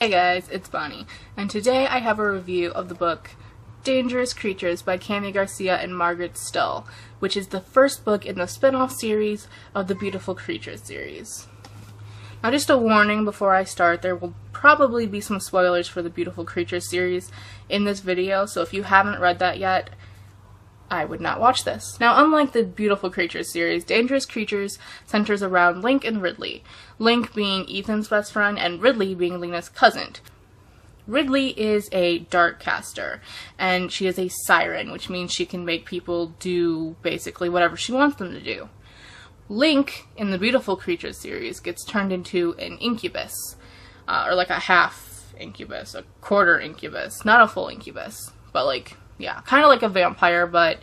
Hey guys, it's Bonnie, and today I have a review of the book Dangerous Creatures by Kami Garcia and Margaret Stohl, which is the first book in the spin-off series of the Beautiful Creatures series. Now just a warning before I start, there will probably be some spoilers for the Beautiful Creatures series in this video, so if you haven't read that yet, I would not watch this. Now, unlike the Beautiful Creatures series, Dangerous Creatures centers around Link and Ridley. Link being Ethan's best friend and Ridley being Lena's cousin. Ridley is a dark caster, and she is a siren, which means she can make people do basically whatever she wants them to do. Link, in the Beautiful Creatures series, gets turned into an incubus, or like a half incubus, a quarter incubus, not a full incubus, but like, yeah, kind of like a vampire, but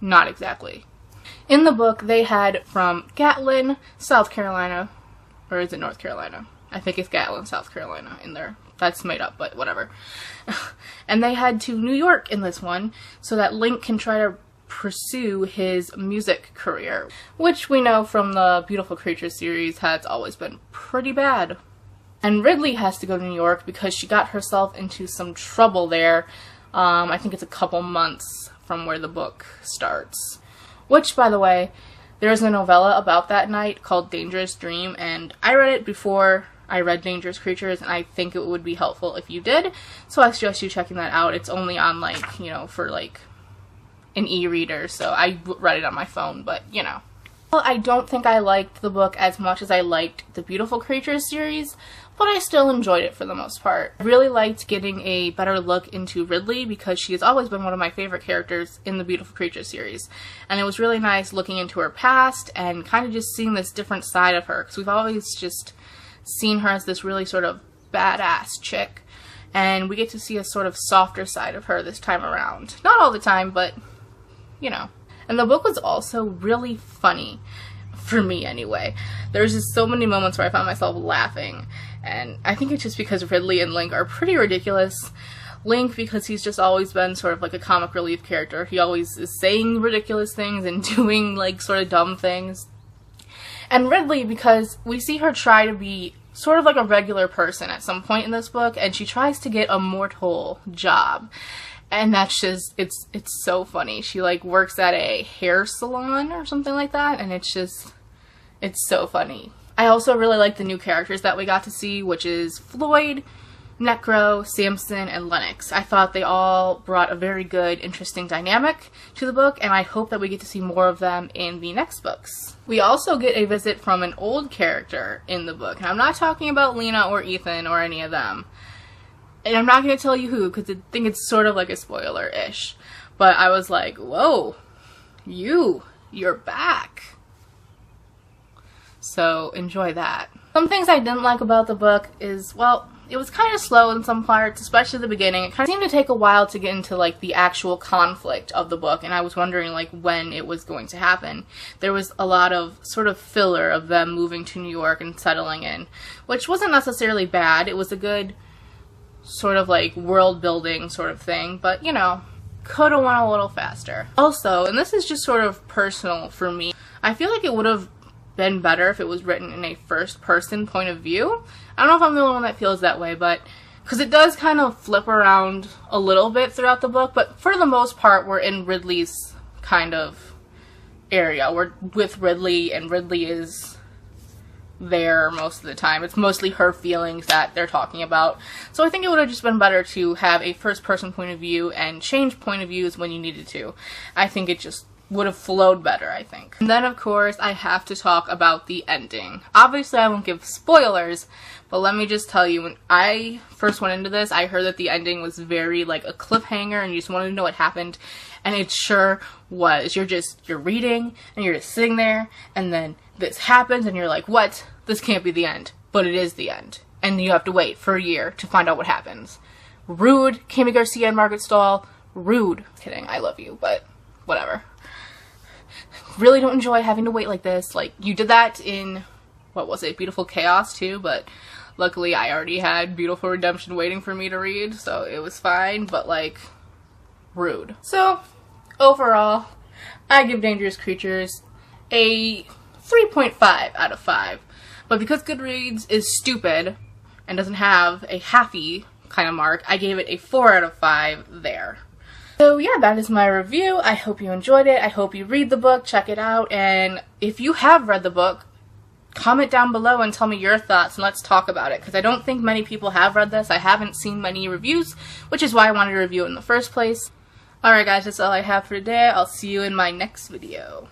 not exactly. In the book, they had from Gatlin, South Carolina, or is it North Carolina? I think it's Gatlin, South Carolina in there. That's made up, but whatever. And they head to New York in this one so that Link can try to pursue his music career, which we know from the Beautiful Creatures series has always been pretty bad. And Ridley has to go to New York because she got herself into some trouble there. I think it's a couple months from where the book starts. Which, by the way, there's a novella about that night called Dangerous Dream, and I read it before I read Dangerous Creatures, and I think it would be helpful if you did, so I suggest you checking that out. It's only on, like, you know, for, like, an e-reader, so I read it on my phone, but, you know. Well, I don't think I liked the book as much as I liked the Beautiful Creatures series, but I still enjoyed it for the most part. I really liked getting a better look into Ridley because she has always been one of my favorite characters in the Beautiful Creatures series. And it was really nice looking into her past and kind of just seeing this different side of her, because we've always just seen her as this really sort of badass chick, and we get to see a sort of softer side of her this time around. Not all the time, but, you know. And the book was also really funny, for me anyway. There's just so many moments where I found myself laughing, and I think it's just because Ridley and Link are pretty ridiculous. Link, because he's just always been sort of like a comic relief character. He always is saying ridiculous things and doing like sort of dumb things. And Ridley, because we see her try to be sort of like a regular person at some point in this book, and she tries to get a mortal job. And that's just, it's so funny. She, like, works at a hair salon or something like that, and it's so funny. I also really like the new characters that we got to see, which is Floyd, Necro, Samson, and Lennox. I thought they all brought a very good, interesting dynamic to the book, and I hope that we get to see more of them in the next books. We also get a visit from an old character in the book, and I'm not talking about Lena or Ethan or any of them. And I'm not going to tell you who, because I think it's sort of like a spoiler-ish. But I was like, whoa, you're back. So, enjoy that. Some things I didn't like about the book is, well, it was kind of slow in some parts, especially the beginning. It kind of seemed to take a while to get into, like, the actual conflict of the book, and I was wondering, like, when it was going to happen. There was a lot of sort of filler of them moving to New York and settling in, which wasn't necessarily bad. It was a good sort of like world building sort of thing, but you know, could have went a little faster. Also, and this is just sort of personal for me, I feel like it would have been better if it was written in a first person point of view. I don't know if I'm the only one that feels that way, but because it does kind of flip around a little bit throughout the book, but for the most part we're in Ridley's kind of area. We're with Ridley, and Ridley is there most of the time. It's mostly her feelings that they're talking about. So I think it would have just been better to have a first-person point of view and change point of views when you needed to. I think it just would have flowed better, I think. And then, of course, I have to talk about the ending. Obviously, I won't give spoilers, but let me just tell you, when I first went into this, I heard that the ending was very, like, a cliffhanger, and you just wanted to know what happened, and it sure was. You're reading, and you're just sitting there, and then this happens, and you're like, what? This can't be the end. But it is the end. And you have to wait for a year to find out what happens. Rude, Kami Garcia and Margaret Stohl. Rude. Kidding, I love you, but whatever. Really don't enjoy having to wait like this. Like, you did that in, what was it, Beautiful Chaos too, but luckily I already had Beautiful Redemption waiting for me to read, so it was fine, but like, rude. So, overall, I give Dangerous Creatures a 3.5 out of 5. But because Goodreads is stupid and doesn't have a halfy kind of mark, I gave it a 4 out of 5 there. So yeah, that is my review. I hope you enjoyed it. I hope you read the book, check it out, and if you have read the book, comment down below and tell me your thoughts and let's talk about it, because I don't think many people have read this. I haven't seen many reviews, which is why I wanted to review it in the first place. Alright guys, that's all I have for today. I'll see you in my next video.